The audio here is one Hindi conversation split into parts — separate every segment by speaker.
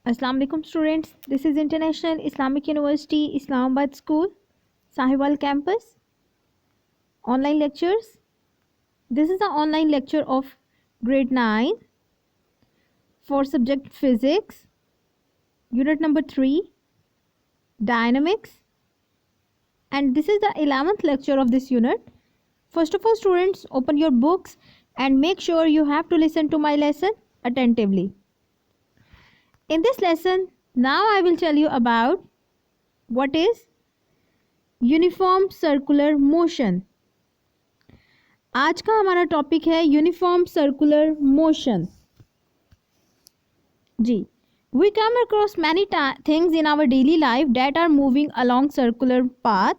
Speaker 1: Assalamu alaikum students. This is International Islamic University Islamabad School, Sahiwal campus. Online lectures. This is the online lecture of grade 9 for subject physics, unit number 3, dynamics, and this is the 11th lecture of this unit. First of all, students, open your books and make sure you have to listen to my lesson attentively. In this lesson, now I will tell you about what is uniform circular motion. आज का हमारा टॉपिक है यूनिफॉर्म सर्कुलर मोशन. जी, we come across many things in our daily life that are moving along circular path.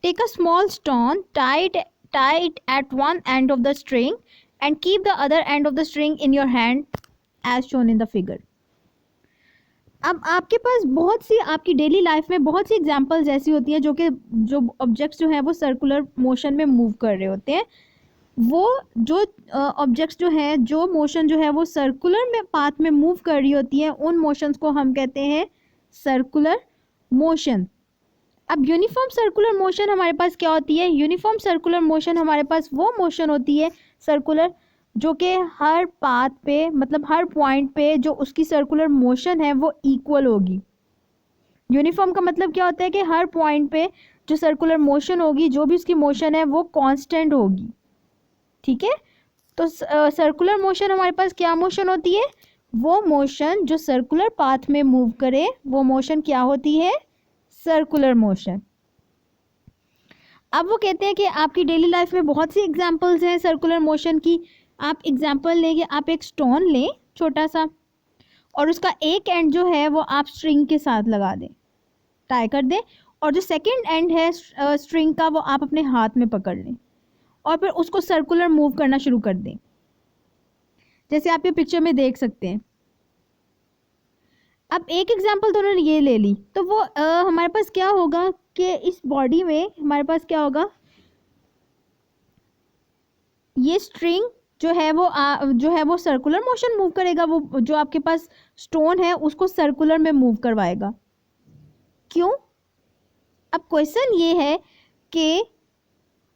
Speaker 1: Take a small stone, tie it at one end of the string and keep the other end of the string in your hand as shown in the figure. अब आपके पास बहुत सी आपकी डेली लाइफ में बहुत सी एग्जांपल्स ऐसी होती हैं जो ऑब्जेक्ट्स जो हैं वो सर्कुलर मोशन में मूव कर रहे होते हैं. वो जो ऑब्जेक्ट्स जो हैं, जो मोशन जो है वो सर्कुलर में पाथ में मूव कर रही होती हैं, उन मोशंस को हम कहते हैं सर्कुलर मोशन. अब यूनिफॉर्म सर्कुलर मोशन हमारे पास क्या होती है? यूनिफॉर्म सर्कुलर मोशन हमारे पास वो मोशन होती है सर्कुलर जो कि हर पाथ पे, मतलब हर पॉइंट पे जो उसकी सर्कुलर मोशन है वो इक्वल होगी. यूनिफॉर्म का मतलब क्या होता है कि हर पॉइंट पे जो सर्कुलर मोशन होगी, जो भी उसकी मोशन है वो कांस्टेंट होगी. ठीक है, तो सर्कुलर मोशन हमारे पास क्या मोशन होती है? वो मोशन जो सर्कुलर पाथ में मूव करे, वो मोशन क्या होती है? Circular motion. अब वो कहते हैं कि आपकी डेली लाइफ में बहुत सी एग्जांपल्स हैं सर्कुलर मोशन की. आप एग्जांपल लेंगे, आप एक स्टोन लें छोटा सा, और उसका एक एंड जो है वो आप स्ट्रिंग के साथ लगा दें, टाई कर दें, और जो सेकंड एंड है स्ट्रिंग का वो आप अपने हाथ में पकड़ लें और फिर उसको सर्कुलर मूव करना शुरू कर दें, जैसे आप ये पिक्चर में देख सकते हैं. अब एक एग्जांपल तो उन्होंने ये ले ली, तो वो हमारे पास क्या होगा कि इस बॉडी में हमारे पास क्या होगा, ये स्ट्रिंग जो है वो सर्कुलर मोशन मूव करेगा. वो जो आपके पास स्टोन है उसको सर्कुलर में मूव करवाएगा. क्यों? अब क्वेश्चन ये है कि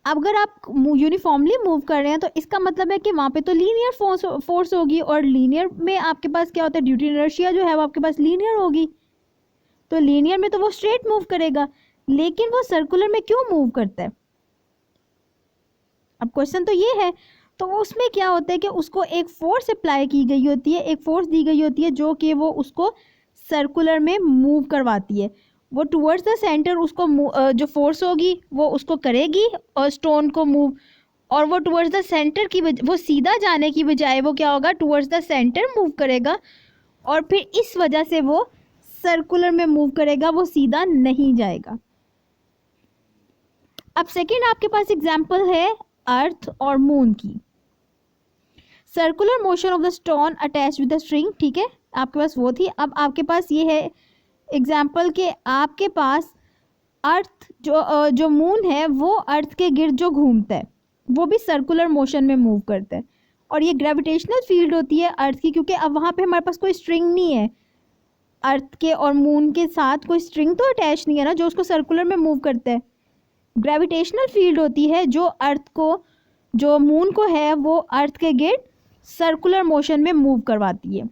Speaker 1: अगर आप यूनिफॉर्मली मूव कर रहे हैं तो इसका मतलब है कि वहाँ पे तो लीनियर फोर्स होगी, और लीनियर में आपके पास क्या होता है? ड्यू टू इनर्शिया जो है वो आपके पास लीनियर होगी. तो लीनियर में तो वो स्ट्रेट मूव करेगा, लेकिन वो सर्कुलर में क्यों मूव करता है? अब क्वेश्चन तो ये है. तो उसमें क्या होता है कि उसको एक फोर्स अप्लाई की गई होती है, एक फोर्स दी गई होती है जो कि वो उसको सर्कुलर में मूव करवाती है. वो टुवर्ड्स द सेंटर उसको जो फोर्स होगी वो उसको करेगी और स्टोन को मूव, और वो टुवर्ड्स द सेंटर की वो सीधा जाने की बजाय वो क्या होगा? टुवर्ड्स द सेंटर मूव करेगा, और फिर इस वजह से वो सर्कुलर में मूव करेगा, वो सीधा नहीं जाएगा. अब सेकेंड आपके पास एग्जाम्पल है अर्थ और मून की. Circular motion of the stone attach with the string. ठीक है, आपके पास वो थी. अब आपके पास ये है एग्जाम्पल के आपके पास अर्थ जो मून है वो अर्थ के गिर्द जो घूमता है वो भी सर्कुलर मोशन में मूव करता है. और ये ग्रेविटेशनल फील्ड होती है अर्थ की, क्योंकि अब वहाँ पे हमारे पास कोई स्ट्रिंग नहीं है. अर्थ के और मून के साथ कोई स्ट्रिंग तो अटैच नहीं है ना जो उसको सर्कुलर में मूव करता है. ग्रेविटेशनल फील्ड होती है जो मून को है वो अर्थ के गिर्द सर्कुलर मोशन में मूव करवाती है.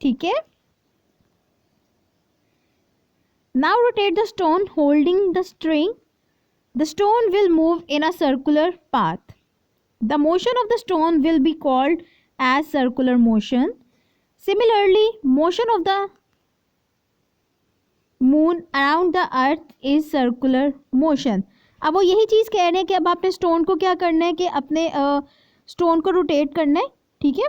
Speaker 1: ठीक है. Now rotate the stone holding the string. The stone will move in a circular path. The motion of the stone will be called as circular motion. Similarly motion of the moon around the earth is circular motion. अब वो यही चीज़ कह रहे हैं कि अब आपने स्टोन को क्या करना है कि अपने स्टोन को रोटेट करना है. ठीक है,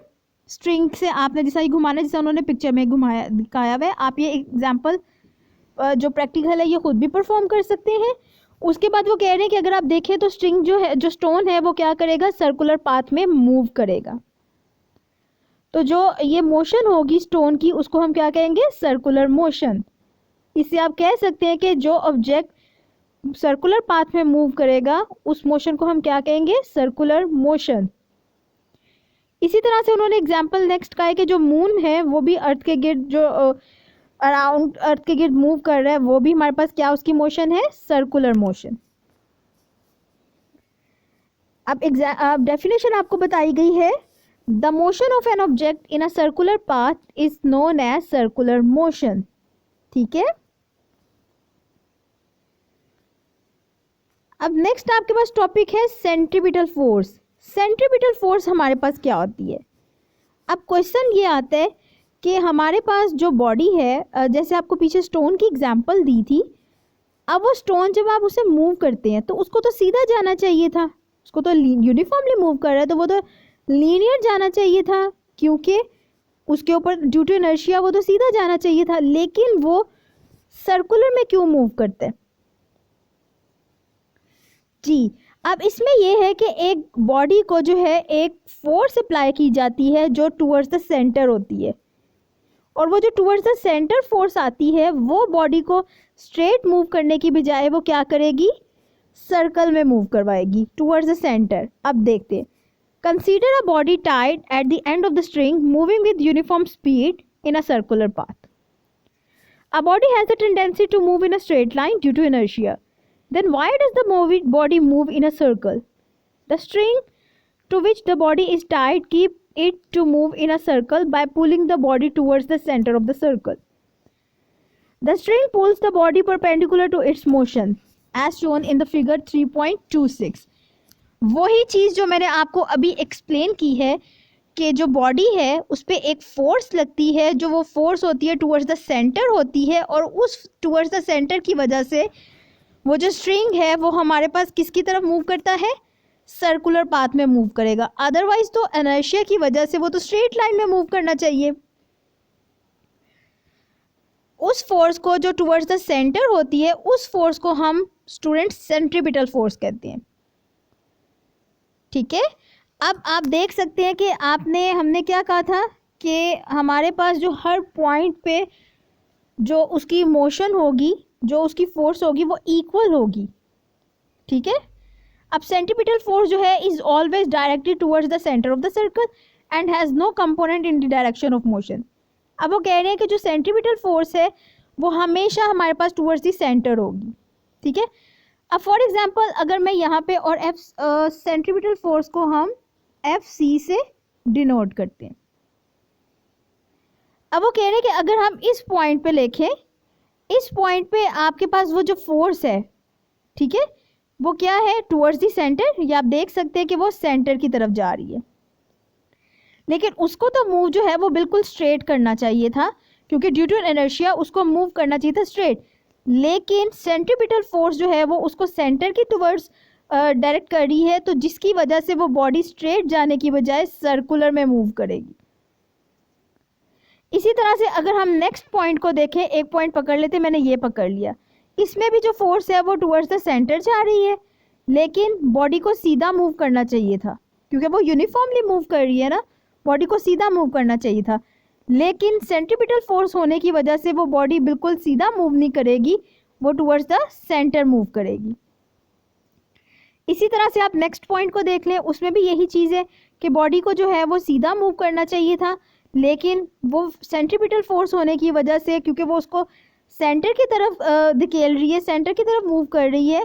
Speaker 1: स्ट्रिंग से आपने जैसा ही घुमाना है, जैसा उन्होंने पिक्चर में दिखाया हुआ है. आप ये एग्जांपल जो प्रैक्टिकल है ये खुद भी परफॉर्म कर सकते हैं. उसके बाद वो कह रहे हैं कि अगर आप देखें तो स्ट्रिंग जो स्टोन है वो क्या करेगा? सर्कुलर पाथ में मूव करेगा. तो जो ये मोशन होगी स्टोन की उसको हम क्या कहेंगे? Circular motion. इससे आप कह सकते हैं कि जो ऑब्जेक्ट सर्कुलर पाथ में मूव करेगा उस मोशन को हम क्या कहेंगे? Circular motion. इसी तरह से उन्होंने एग्जाम्पल नेक्स्ट कहा है कि जो मून है वो भी अर्थ के गिर्द जो अराउंड अर्थ के गिर्द मूव कर रहा है, वो भी हमारे पास क्या उसकी मोशन है, सर्कुलर मोशन। अब डेफिनेशन आपको बताई गई है, the motion of an object in a circular path is known as circular motion. ठीक है, अब नेक्स्ट आपके पास टॉपिक है सेंट्रीपिटल फोर्स। सेंट्रीपिटल फोर्स हमारे पास क्या होती है। अब क्वेश्चन ये आता है कि हमारे पास जो बॉडी है, जैसे आपको पीछे स्टोन की एग्जांपल दी थी, अब वो स्टोन जब आप उसे मूव करते हैं तो उसको तो सीधा जाना चाहिए था, उसको तो यूनिफॉर्मली मूव कर रहा है तो वो तो लीनियर जाना चाहिए था, क्योंकि उसके ऊपर ड्यू टू इनर्शिया वो तो सीधा जाना चाहिए था, लेकिन वो सर्कुलर में क्यों मूव करते हैं। जी, अब इसमें यह है कि एक बॉडी को जो है एक फोर्स अप्लाई की जाती है जो टूवर्ड्स द सेंटर होती है, और वो जो टूवर्ड्स द सेंटर फोर्स आती है वो बॉडी को स्ट्रेट मूव करने की बजाय वो क्या करेगी, सर्कल में मूव करवाएगी टूवर्ड्स द सेंटर। अब देखते हैं, consider a body tied at the end of the string moving with uniform speed in a circular path. A body has the tendency to move in a straight line due to inertia. Then why does the body move in a circle? The string to which the body is tied keep it to move in a circle by pulling the body towards the center of the circle. The string pulls the body perpendicular to its motion as shown in the figure 3.26. वही चीज़ जो मैंने आपको अभी एक्सप्लेन की है कि जो बॉडी है उस पर एक फोर्स लगती है, जो वो फोर्स होती है टूवर्ड्स द सेंटर होती है, और उस टूवर्ड्स द सेंटर की वजह से वो जो स्ट्रिंग है वो हमारे पास किसकी तरफ मूव करता है, सर्कुलर पाथ में मूव करेगा। अदरवाइज तो इनर्शिया की वजह से वो तो स्ट्रेट लाइन में मूव करना चाहिए। उस फोर्स को जो टुवर्ड्स द सेंटर होती है उस फोर्स को हम स्टूडेंट सेंट्रीपिटल फोर्स कहते हैं। ठीक है, अब आप देख सकते हैं कि हमने क्या कहा था कि हमारे पास जो हर पॉइंट पे जो उसकी मोशन होगी, जो उसकी फोर्स होगी वो इक्वल होगी। ठीक है, अब सेंट्रीपिटल फोर्स जो है is always directed towards the centre of the circle and has no component in the direction of motion. अब वो कह रहे हैं कि जो सेंट्रीपिटल फोर्स है वो हमेशा हमारे पास टुवर्ड्स द सेंटर होगी। ठीक है, अब फॉर एग्जांपल अगर मैं यहाँ पे और सेंट्रीपिटल फोर्स को हम FC से डिनोट करते हैं। अब वो कह रहे हैं कि अगर हम इस पॉइंट पे लिखें, इस पॉइंट पे आपके पास वो जो फोर्स है, ठीक है, वो क्या है, टुवर्ड्स द सेंटर, या आप देख सकते हैं कि वो सेंटर की तरफ जा रही है, लेकिन उसको तो मूव जो है वो बिल्कुल स्ट्रेट करना चाहिए था, क्योंकि ड्यू टू इनर्शिया उसको मूव करना चाहिए था स्ट्रेट, लेकिन सेंट्रीपिटल फोर्स जो है वो उसको सेंटर की टुवर्ड्स डायरेक्ट कर रही है, तो जिसकी वजह से वो बॉडी स्ट्रेट जाने की बजाय सर्कुलर में मूव करेगी। इसी तरह से अगर हम नेक्स्ट पॉइंट को देखें, एक पॉइंट पकड़ लेते, मैंने ये पकड़ लिया, इसमें भी जो फोर्स है वो टुवर्ड्स द सेंटर जा रही है, लेकिन बॉडी को सीधा मूव करना चाहिए था, क्योंकि वो यूनिफॉर्मली मूव कर रही है ना, बॉडी को सीधा मूव करना चाहिए था, लेकिन सेंट्रीपिटल फोर्स होने की वजह से वो बॉडी बिल्कुल सीधा मूव नहीं करेगी, वो टुवर्ड्स द सेंटर मूव करेगी। इसी तरह से आप नेक्स्ट पॉइंट को देख लें, उसमें भी यही चीज़ है कि बॉडी को जो है वो सीधा मूव करना चाहिए था, लेकिन वो सेंट्रीपिटल फोर्स होने की वजह से, क्योंकि वो उसको सेंटर की तरफ धकेल रही है, सेंटर की तरफ मूव कर रही है,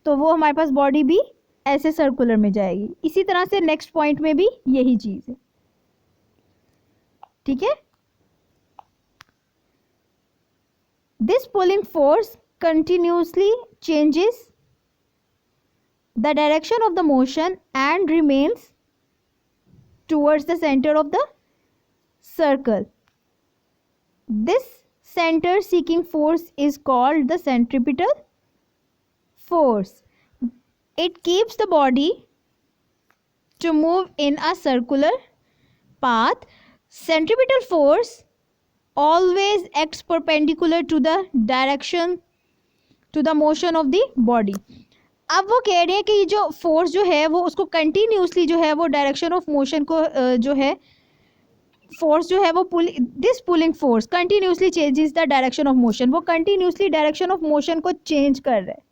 Speaker 1: तो वो हमारे पास बॉडी भी ऐसे सर्कुलर में जाएगी। इसी तरह से नेक्स्ट पॉइंट में भी यही चीज़ है। ठीक है, this pulling force continuously changes the direction of the motion and remains towards the center of the circle. This center seeking force is called the centripetal force. It keeps the body to move in a circular path. Centripetal force always acts perpendicular to the direction to the motion of the body. अब वो कह रहे हैं कि जो फोर्स जो है वो उसको कंटिन्यूसली जो है वो डायरेक्शन ऑफ मोशन को जो है फोर्स जो है वो this pulling force continuously changes the direction of motion, वो कंटिन्यूसली डायरेक्शन ऑफ मोशन को चेंज कर रहा है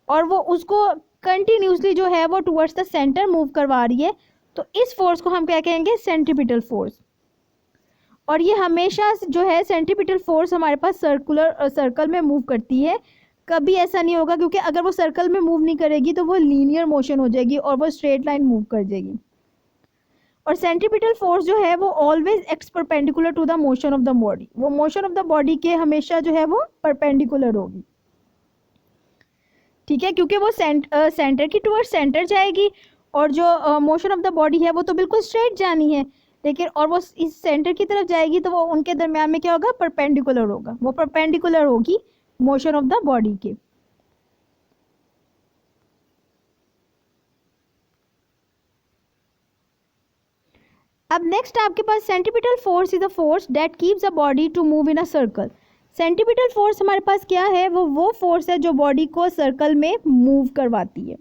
Speaker 1: और वो उसको कंटिन्यूसली जो है वो टुवर्ड्स द सेंटर मूव करवा रही है, तो इस फोर्स को हम क्या कहेंगे, सेंट्रीपिटल फोर्स। और ये हमेशा जो है सेंट्रीपिटल फोर्स हमारे पास सर्कल में मूव करती है, कभी ऐसा नहीं होगा, क्योंकि अगर वो सर्कल में मूव नहीं करेगी तो वो लीनियर मोशन हो जाएगी और वो स्ट्रेट लाइन मूव कर जाएगी। और सेंट्रीपिटल फोर्स जो है वो always ex perpendicular to the motion of the body, वो मोशन ऑफ द बॉडी के हमेशा जो है वो परपेंडिकुलर होगी, ठीक है, क्योंकि वो सेंटर की टूवर्ड सेंटर जाएगी और जो मोशन ऑफ द बॉडी है वो तो बिल्कुल स्ट्रेट जानी है, लेकिन और वो इस सेंटर की तरफ जाएगी तो वो उनके दरम्यान में क्या होगा, परपेंडिकुलर होगा, वो परपेंडिकुलर होगी मोशन ऑफ द बॉडी के। अब नेक्स्ट आपके पास centripetal force is the force that keeps the body to move in a circle. Centripetal force हमारे पास क्या है, वो फोर्स है जो बॉडी को सर्कल में मूव करवाती है,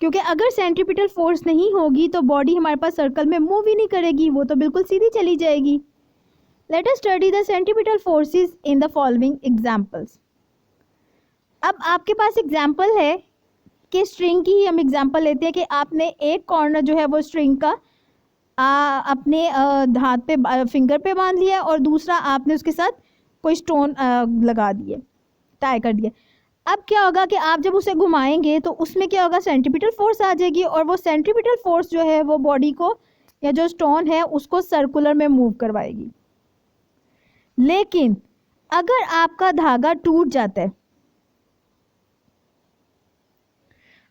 Speaker 1: क्योंकि अगर सेंट्रीपिटल फोर्स नहीं होगी तो बॉडी हमारे पास सर्कल में मूव ही नहीं करेगी, वो तो बिल्कुल सीधी चली जाएगी। Let us study the centripetal forces in the following examples. अब आपके पास एग्जांपल है कि स्ट्रिंग की ही हम एग्जांपल लेते हैं कि आपने एक कॉर्नर जो है वो स्ट्रिंग का अपने हाथ पे फिंगर पे बांध लिया और दूसरा आपने उसके साथ कोई स्टोन लगा दिए, टाई कर दिया। अब क्या होगा कि आप जब उसे घुमाएंगे तो उसमें क्या होगा, सेंट्रीपिटल फोर्स आ जाएगी और वो सेंट्रीपिटल फोर्स जो है वो बॉडी को या जो स्टोन है उसको सर्कुलर में मूव करवाएगी। लेकिन अगर आपका धागा टूट जाता है,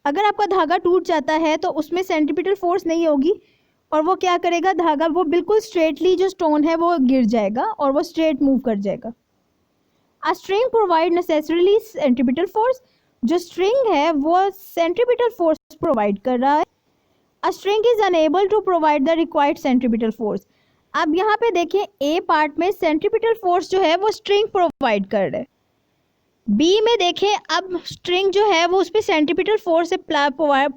Speaker 1: अगर आपका धागा टूट जाता है तो उसमें सेंट्रीपिटल फोर्स नहीं होगी और वो क्या करेगा, धागा वो बिल्कुल स्ट्रेटली जो स्टोन है वो गिर जाएगा और वो स्ट्रेट मूव कर जाएगा। A string provide necessarily centripetal force, जो string है वो centripetal force provide कर रहा है। A string is unable to provide the required centripetal force। अब यहाँ पे देखें A पार्ट में centripetal force जो है वो string provide कर रहा है, B में देखें अब string जो है वो उस पर centripetal force से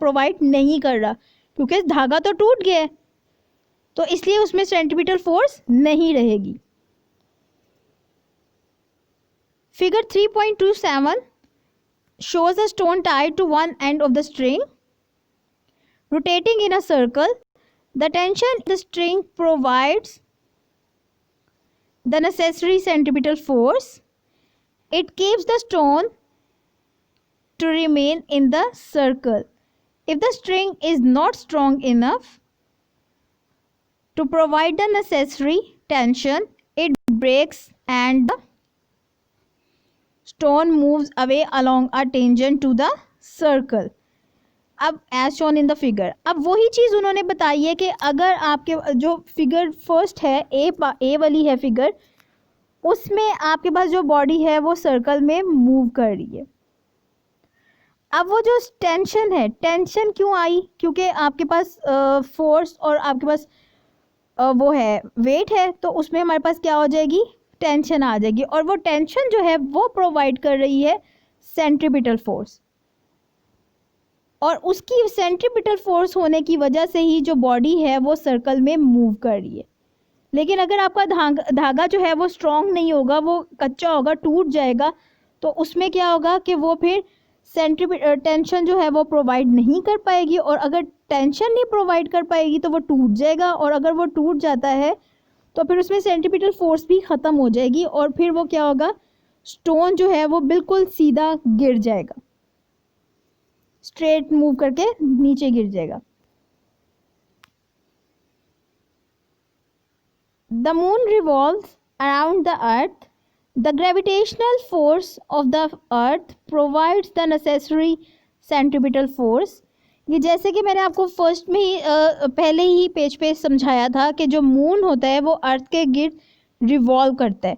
Speaker 1: provide नहीं कर रहा, क्योंकि धागा तो टूट गया है तो इसलिए उसमें centripetal force नहीं रहेगी। Figure 3.27 shows a stone tied to one end of the string, rotating in a circle. The tension in the string provides the necessary centripetal force. It keeps the stone to remain in the circle. If the string is not strong enough to provide the necessary tension, it breaks and the stone moves away along a tangent to the circle. अब as shown in the figure, अब वही चीज़ उन्होंने बताई है कि अगर आपके जो फिगर फर्स्ट है ए वाली है फिगर, उसमें आपके पास जो बॉडी है वो सर्कल में मूव कर रही है। अब वो जो टेंशन है, टेंशन क्यों आई, क्योंकि आपके पास फोर्स और आपके पास वो है वेट है, तो उसमें हमारे पास क्या हो जाएगी, टेंशन आ जाएगी, और वो टेंशन जो है वो प्रोवाइड कर रही है सेंट्रीपिटल फोर्स, और उसकी सेंट्रीपिटल फोर्स होने की वजह से ही जो बॉडी है वो सर्कल में मूव कर रही है। लेकिन अगर आपका धागा जो है वो स्ट्रॉन्ग नहीं होगा, वो कच्चा होगा, टूट जाएगा, तो उसमें क्या होगा कि वो फिर टेंशन जो है वो प्रोवाइड नहीं कर पाएगी, और अगर टेंशन नहीं प्रोवाइड कर पाएगी तो वो टूट जाएगा, और अगर वो टूट जाता है तो फिर उसमें सेंट्रीपिटल फोर्स भी ख़त्म हो जाएगी और फिर वो क्या होगा, स्टोन जो है वो बिल्कुल सीधा गिर जाएगा, स्ट्रेट मूव करके नीचे गिर जाएगा। The moon revolves around the earth. The gravitational force of the earth provides the necessary centripetal force. ये जैसे कि मैंने आपको फर्स्ट में ही पहले ही पेज पे समझाया था कि जो मून होता है वो अर्थ के गिर्द रिवॉल्व करता है,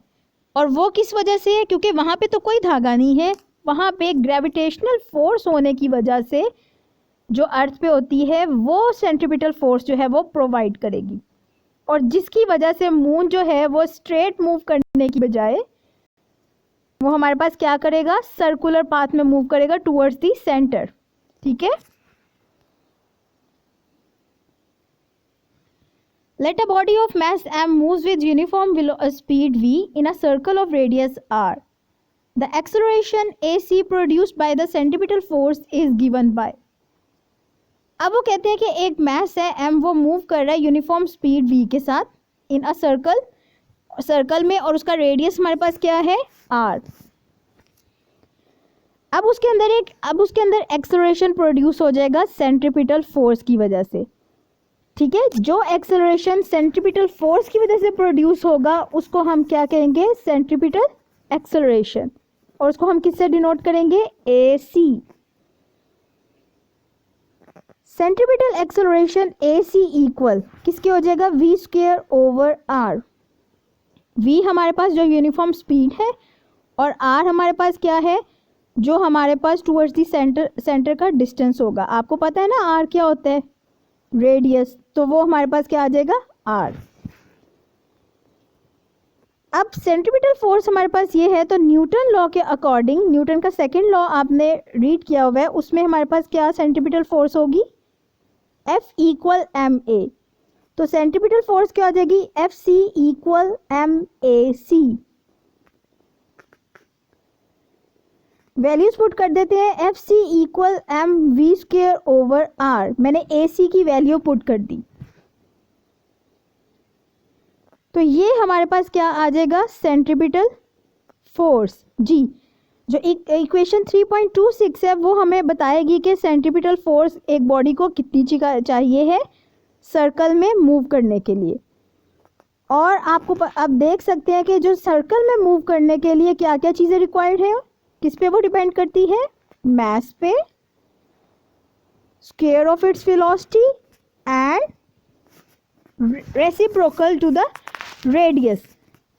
Speaker 1: और वो किस वजह से है, क्योंकि वहाँ पे तो कोई धागा नहीं है, वहाँ पे ग्रेविटेशनल फोर्स होने की वजह से जो अर्थ पे होती है वो सेंट्रीपिटल फोर्स जो है वो प्रोवाइड करेगी, और जिसकी वजह से मून जो है वो स्ट्रेट मूव करने की बजाय वो हमारे पास क्या करेगा, सर्कुलर पाथ में मूव करेगा टूवर्ड्स दी सेंटर। ठीक है, let a body of mass m moves with uniform speed v in a circle of radius r. The acceleration ac produced by the centripetal force is given by. अब वो कहते हैं कि एक मास है m, वो मूव कर रहा है यूनिफॉर्म स्पीड v के साथ इन अ सर्कल में, और उसका रेडियस हमारे पास क्या है r। अब उसके अंदर एक्सेलरेशन प्रोड्यूस हो जाएगा सेंट्रीपिटल फोर्स की वजह से। ठीक है, जो एक्सेलरेशन सेंट्रीपिटल फोर्स की वजह से प्रोड्यूस होगा उसको हम क्या कहेंगे, सेंट्रीपिटल एक्सेलरेशन, और उसको हम किससे डिनोट करेंगे, AC। Centripetal acceleration AC equal किसके हो जाएगा, v² ओवर r। v हमारे पास जो यूनिफॉर्म स्पीड है, और r हमारे पास क्या है, जो हमारे पास टूवर्ड्स दी सेंटर का डिस्टेंस होगा। आपको पता है ना r क्या होता है, रेडियस, तो वो हमारे पास क्या आ जाएगा, r। अब सेंट्रीपिटल फोर्स हमारे पास ये है, तो न्यूटन लॉ के अकॉर्डिंग, न्यूटन का सेकंड लॉ आपने रीड किया हुआ है, उसमें हमारे पास क्या सेंट्रीपिटल फोर्स होगी, F इक्वल ma। तो सेंट्रीपिटल फोर्स क्या हो जाएगी, FC equal MAC। Values put कर देते हैं, FC equal mv² over r। मैंने AC की वैल्यू पुट कर दी, तो ये हमारे पास क्या आ जाएगा, सेंट्रीपिटल फोर्स जी। जो इक्वेशन 3.26 है वो हमें बताएगी कि सेंट्रीपिटल फोर्स एक बॉडी को कितनी चाहिए है सर्कल में मूव करने के लिए। और आपको अब देख सकते हैं कि जो सर्कल में मूव करने के लिए क्या क्या चीज़ें रिक्वायर्ड है, किस पे वो डिपेंड करती है, मास पे, square of its velocity and reciprocal to the radius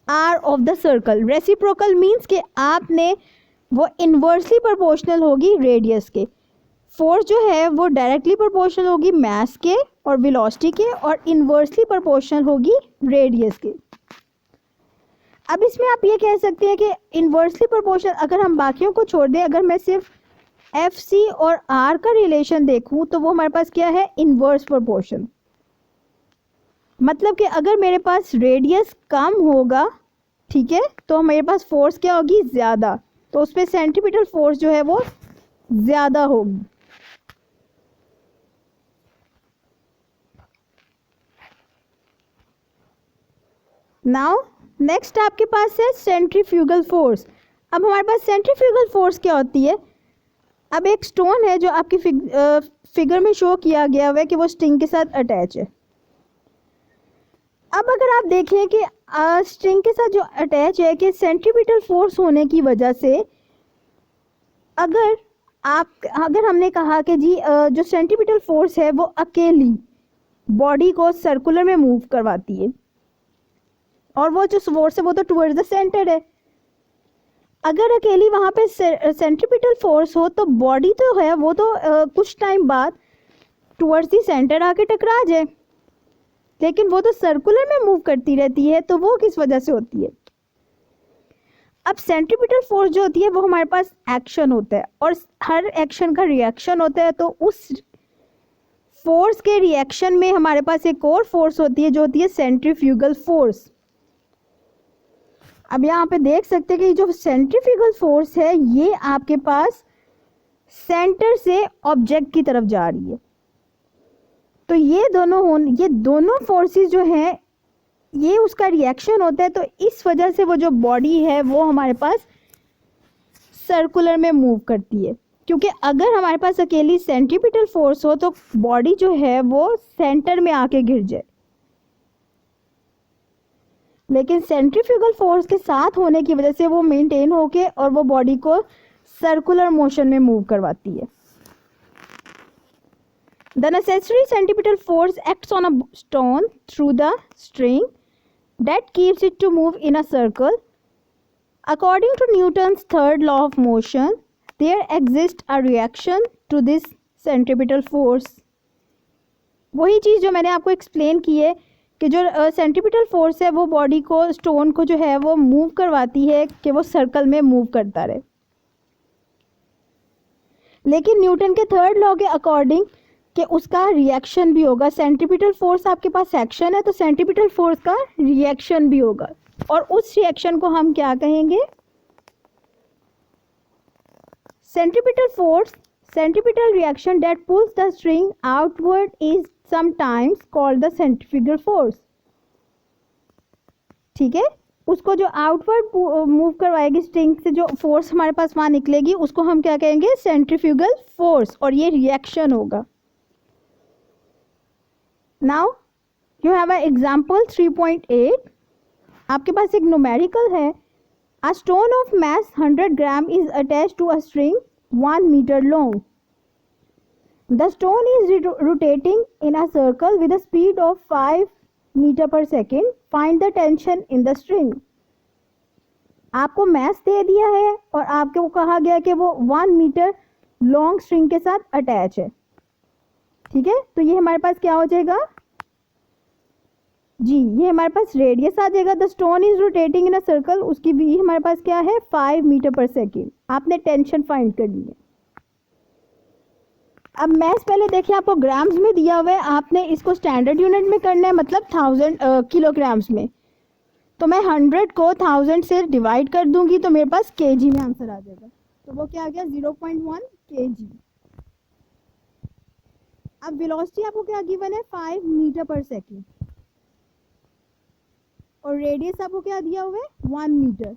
Speaker 1: r of the circle. Reciprocal means कि आपने वो इन्वर्सली प्रोपोर्शनल होगी रेडियस के। फोर्स जो है वो डायरेक्टली प्रोपोर्शनल होगी मास के और वेलोसिटी के, और इन्वर्सली प्रोपोर्शनल होगी रेडियस के। अब इसमें आप ये कह सकते हैं कि इन्वर्सली प्रोपोर्शनल, अगर हम बाकियों को छोड़ दें, अगर मैं सिर्फ FC और R का रिलेशन देखूं तो वो हमारे पास क्या है, इन्वर्स प्रोपोर्शन। मतलब कि अगर मेरे पास रेडियस कम होगा, ठीक है, तो मेरे पास फोर्स क्या होगी, ज़्यादा, तो उस पर सेंट्रीपिटल फोर्स जो है वो ज़्यादा होगी। नाउ नेक्स्ट आपके पास है सेंट्रीफ्यूगल फोर्स। अब हमारे पास सेंट्रीफ्यूगल फोर्स क्या होती है। अब एक स्टोन है जो आपकी फिगर में शो किया गया हुआ है कि वो स्ट्रिंग के साथ अटैच है। अब अगर आप देखें कि स्ट्रिंग के साथ जो अटैच है, कि सेंट्रीपिटल फोर्स होने की वजह से अगर हमने कहा कि जी जो सेंट्रीपिटल फोर्स है वो अकेली बॉडी को सर्कुलर में मूव करवाती है, और वो जो फोर्स है वो तो टुवर्ड्स द सेंटर है। अगर अकेली वहाँ पे सेंट्रीपिटल फोर्स हो तो बॉडी तो है वो तो कुछ टाइम बाद टुवर्ड्स द सेंटर आके टकरा जाए, लेकिन वो तो सर्कुलर में मूव करती रहती है, तो वो किस वजह से होती है। अब सेंट्रीपिटल फोर्स जो होती है वो हमारे पास एक्शन होता है, और हर एक्शन का रिएक्शन होता है, तो उस फोर्स के रिएक्शन में हमारे पास एक और फोर्स होती है जो होती है सेंट्रीफ्यूगल फोर्स। अब यहाँ पे देख सकते हैं कि जो सेंट्रीफ्यूगल फोर्स है ये आपके पास सेंटर से ऑब्जेक्ट की तरफ जा रही है। तो ये दोनों फोर्सेस जो हैं ये उसका रिएक्शन होता है, तो इस वजह से वो जो बॉडी है वो हमारे पास सर्कुलर में मूव करती है। क्योंकि अगर हमारे पास अकेली सेंट्रीपिटल फोर्स हो तो बॉडी जो है वो सेंटर में आके गिर जाए, लेकिन सेंट्रीफ्यूगल फोर्स के साथ होने की वजह से वो मेंटेन होके और वो बॉडी को सर्कुलर मोशन में मूव करवाती है। The necessary centripetal force acts on a stone through the string that keeps it to move in a circle. According to Newton's third law of motion, there exists a reaction to this centripetal force. वही चीज़ जो मैंने आपको एक्सप्लेन की है कि जो सेंट्रीपिटल फोर्स है वो बॉडी को, स्टोन को जो है वो मूव करवाती है कि वो सर्कल में मूव करता रहे। लेकिन न्यूटन के थर्ड लॉ के अकॉर्डिंग कि उसका रिएक्शन भी होगा। सेंट्रीपिटल फोर्स आपके पास एक्शन है तो सेंट्रीपिटल फोर्स का रिएक्शन भी होगा, और उस रिएक्शन को हम क्या कहेंगे, Centripetal reaction that pulls the string outward is sometimes called the centrifugal force. ठीक है, उसको जो आउटवर्ड मूव करवाएगी स्ट्रिंग से, जो फोर्स हमारे पास वहाँ निकलेगी, उसको हम क्या कहेंगे? सेंट्रीफ्यूगल फोर्स, और ये रिएक्शन होगा. Now you have a example 3.8. आपके पास एक न्यूमेरिकल है. A stone of mass 100 gram is attached to a string 1 metre long. The stone is rotating in a circle with a speed of 5 metre per second. Find the tension in the string. आपको मैथ दे दिया है और आपको कहा गया कि वो 1 मीटर लॉन्ग स्ट्रिंग के साथ अटैच है. ठीक है, तो ये हमारे पास क्या हो जाएगा जी? ये हमारे पास रेडियस आ जाएगा. The stone is rotating in a circle, उसकी भी हमारे पास क्या है? 5 मीटर पर सेकेंड. आपने टेंशन फाइंड करनी है. अब मैथ्स पहले देखिए, आपको ग्राम्स में दिया हुआ है, आपने इसको स्टैंडर्ड यूनिट में करना है, मतलब 1000 किलोग्राम्स में. तो मैं 100 को 1000 से डिवाइड कर दूंगी तो मेरे पास केजी में आंसर आ जाएगा. तो वो क्या आ गया? 0.1 केजी. अब वेलोसिटी आपको क्या गिवन है? 5 मीटर पर सेकेंड. और रेडियस आपको क्या दिया हुआ है? 1 मीटर.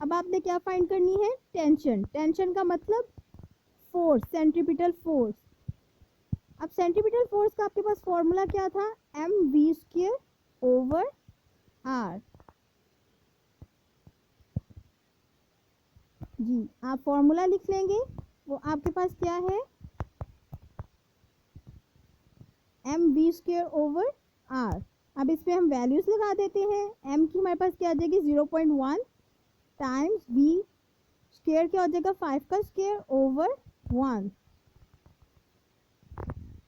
Speaker 1: अब आपने क्या फाइंड करनी है? टेंशन. टेंशन का मतलब फोर्स, सेंट्रीपिटल फोर्स. अब सेंट्रीपिटल फोर्स का आपके पास फॉर्मूला क्या था? mv² over r. जी, आप फॉर्मूला लिख लेंगे. वो आपके पास क्या है? mv² over r. अब इस पे हम वैल्यूज लगा देते हैं. m की हमारे पास क्या आ जाएगी? 0.1 टाइम्स v स्क्वायर क्या हो जाएगा? 5 का स्क्वायर ओवर 1.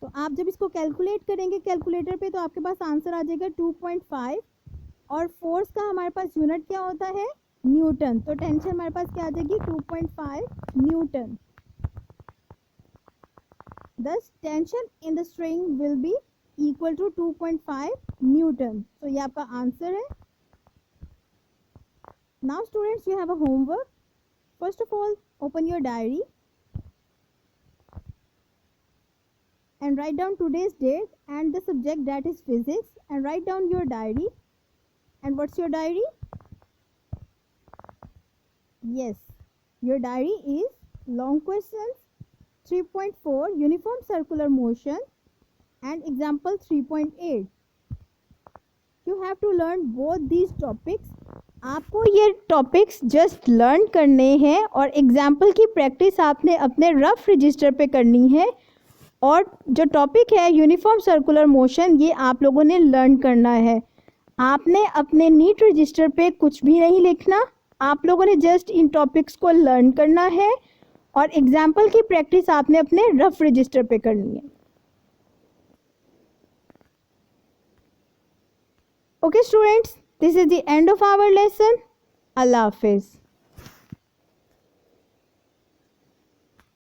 Speaker 1: तो आप जब इसको कैलकुलेट करेंगे कैलकुलेटर पे तो आपके पास आंसर आ जाएगा 2.5. और फोर्स का हमारे पास यूनिट क्या होता है? न्यूटन. तो टेंशन हमारे पास क्या आ जाएगी? 2.5 Newton. Thus tension in the string will be equal to 2.5 Newton. तो ये आपका आंसर है. Now students, you have a homework. First of all, open your diary and write down today's date and the subject, that is physics, and write down your diary. And what's your diary? Yes, your diary is long questions 3.4 uniform circular motion and example 3.8. You have to learn both these topics. आपको ये टॉपिक्स जस्ट लर्न करने हैं और एग्जाम्पल की प्रैक्टिस आपने अपने रफ रजिस्टर पे करनी है. और जो टॉपिक है यूनिफॉर्म सर्कुलर मोशन, ये आप लोगों ने लर्न करना है. आपने अपने नीट रजिस्टर पे कुछ भी नहीं लिखना. आप लोगों ने जस्ट इन टॉपिक्स को लर्न करना है और एग्जाम्पल की प्रैक्टिस आपने अपने रफ रजिस्टर पे करनी है. Okay students, this is the end of our lesson. Allah Hafiz.